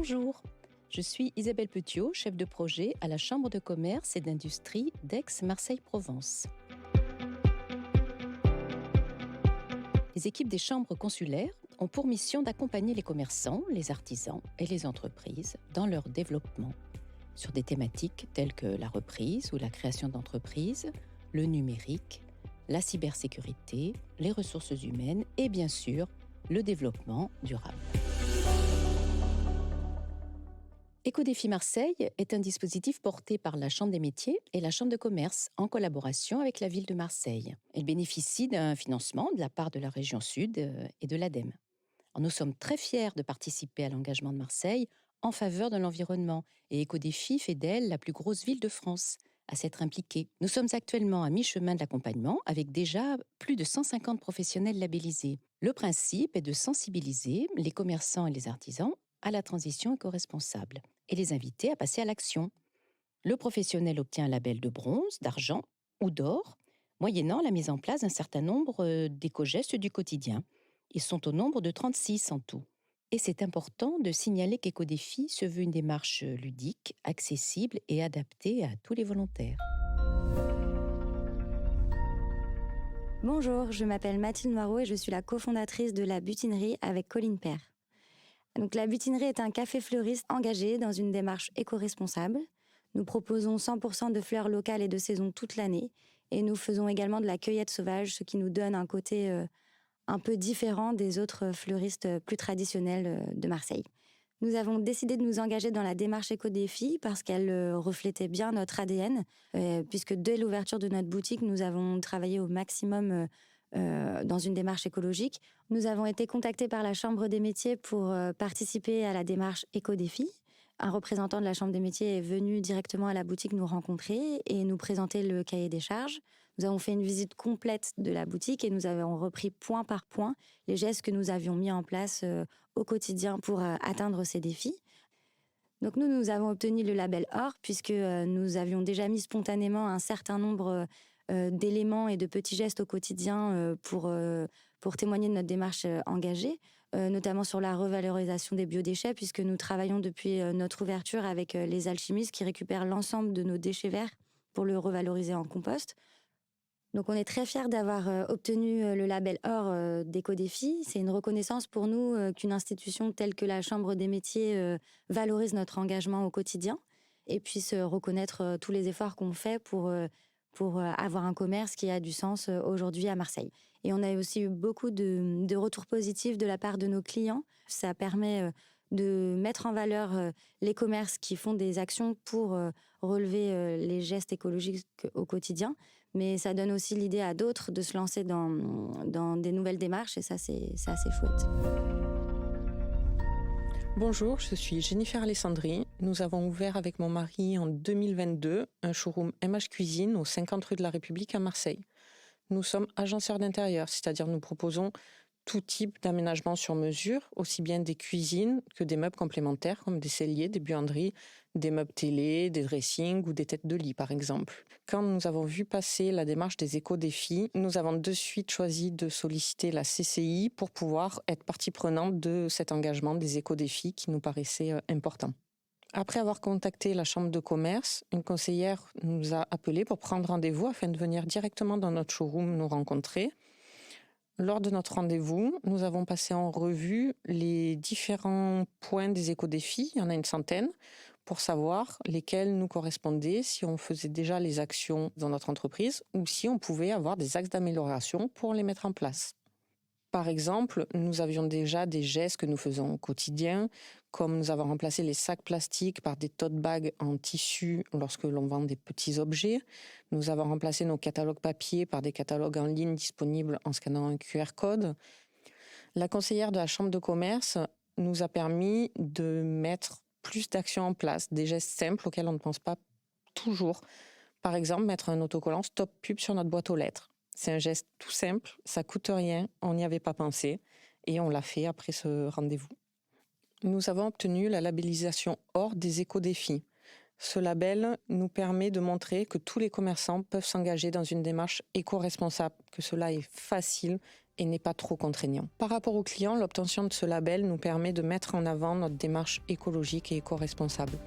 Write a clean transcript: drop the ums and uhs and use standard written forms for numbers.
Bonjour, je suis Isabelle Petiot, chef de projet à la Chambre de commerce et d'industrie d'Aix-Marseille-Provence. Les équipes des chambres consulaires ont pour mission d'accompagner les commerçants, les artisans et les entreprises dans leur développement sur des thématiques telles que la reprise ou la création d'entreprises, le numérique, la cybersécurité, les ressources humaines et bien sûr le développement durable. Éco-Défi Marseille est un dispositif porté par la Chambre des métiers et la Chambre de commerce en collaboration avec la ville de Marseille. Elle bénéficie d'un financement de la part de la région Sud et de l'ADEME. Nous sommes très fiers de participer à l'engagement de Marseille en faveur de l'environnement et Éco-Défi fait d'elle la plus grosse ville de France à s'être impliquée. Nous sommes actuellement à mi-chemin de l'accompagnement avec déjà plus de 150 professionnels labellisés. Le principe est de sensibiliser les commerçants et les artisans à la transition éco-responsable et les inviter à passer à l'action. Le professionnel obtient un label de bronze, d'argent ou d'or, moyennant la mise en place d'un certain nombre d'éco-gestes du quotidien. Ils sont au nombre de 36 en tout. Et c'est important de signaler qu'Éco-Défi se veut une démarche ludique, accessible et adaptée à tous les volontaires. Bonjour, je m'appelle Mathilde Moirot et je suis la cofondatrice de La Butinerie avec Colline Père. Donc, La Butinerie est un café fleuriste engagé dans une démarche éco-responsable. Nous proposons 100% de fleurs locales et de saison toute l'année. Et nous faisons également de la cueillette sauvage, ce qui nous donne un côté un peu différent des autres fleuristes plus traditionnels de Marseille. Nous avons décidé de nous engager dans la démarche Éco-Défi parce qu'elle reflétait bien notre ADN, puisque dès l'ouverture de notre boutique, nous avons travaillé au maximum dans une démarche écologique. Nous avons été contactés par la Chambre des métiers pour participer à la démarche Éco-Défi. Un représentant de la Chambre des métiers est venu directement à la boutique nous rencontrer et nous présenter le cahier des charges. Nous avons fait une visite complète de la boutique et nous avons repris point par point les gestes que nous avions mis en place au quotidien pour atteindre ces défis. Donc nous avons obtenu le label Or puisque nous avions déjà mis spontanément un certain nombre d'éléments et de petits gestes au quotidien pour témoigner de notre démarche engagée, notamment sur la revalorisation des biodéchets, puisque nous travaillons depuis notre ouverture avec les alchimistes qui récupèrent l'ensemble de nos déchets verts pour le revaloriser en compost. Donc on est très fiers d'avoir obtenu le label Or d'Éco-Défi. C'est une reconnaissance pour nous qu'une institution telle que la Chambre des métiers valorise notre engagement au quotidien et puisse reconnaître tous les efforts qu'on fait pour avoir un commerce qui a du sens aujourd'hui à Marseille. Et on a aussi eu beaucoup de retours positifs de la part de nos clients. Ça permet de mettre en valeur les commerces qui font des actions pour relever les gestes écologiques au quotidien. Mais ça donne aussi l'idée à d'autres de se lancer dans des nouvelles démarches et ça, c'est assez chouette. Bonjour, je suis Jennifer Alessandri. Nous avons ouvert avec mon mari en 2022 un showroom MH Cuisine au 50 rue de la République à Marseille. Nous sommes agenceurs d'intérieur, c'est-à-dire nous proposons tout type d'aménagement sur mesure, aussi bien des cuisines que des meubles complémentaires comme des celliers, des buanderies, des meubles télé, des dressings ou des têtes de lit par exemple. Quand nous avons vu passer la démarche des éco-défis, nous avons de suite choisi de solliciter la CCI pour pouvoir être partie prenante de cet engagement des éco-défis qui nous paraissait important. Après avoir contacté la Chambre de commerce, une conseillère nous a appelés pour prendre rendez-vous afin de venir directement dans notre showroom nous rencontrer. Lors de notre rendez-vous, nous avons passé en revue les différents points des éco-défis, il y en a une centaine, pour savoir lesquels nous correspondaient, si on faisait déjà les actions dans notre entreprise ou si on pouvait avoir des axes d'amélioration pour les mettre en place. Par exemple, nous avions déjà des gestes que nous faisons au quotidien, comme nous avons remplacé les sacs plastiques par des tote bags en tissu lorsque l'on vend des petits objets. Nous avons remplacé nos catalogues papier par des catalogues en ligne disponibles en scannant un QR code. La conseillère de la Chambre de commerce nous a permis de mettre plus d'actions en place, des gestes simples auxquels on ne pense pas toujours. Par exemple, mettre un autocollant Stop Pub sur notre boîte aux lettres. C'est un geste tout simple, ça coûte rien, on n'y avait pas pensé et on l'a fait après ce rendez-vous. Nous avons obtenu la labellisation Or des éco-défis. Ce label nous permet de montrer que tous les commerçants peuvent s'engager dans une démarche éco-responsable, que cela est facile et n'est pas trop contraignant. Par rapport aux clients, l'obtention de ce label nous permet de mettre en avant notre démarche écologique et éco-responsable.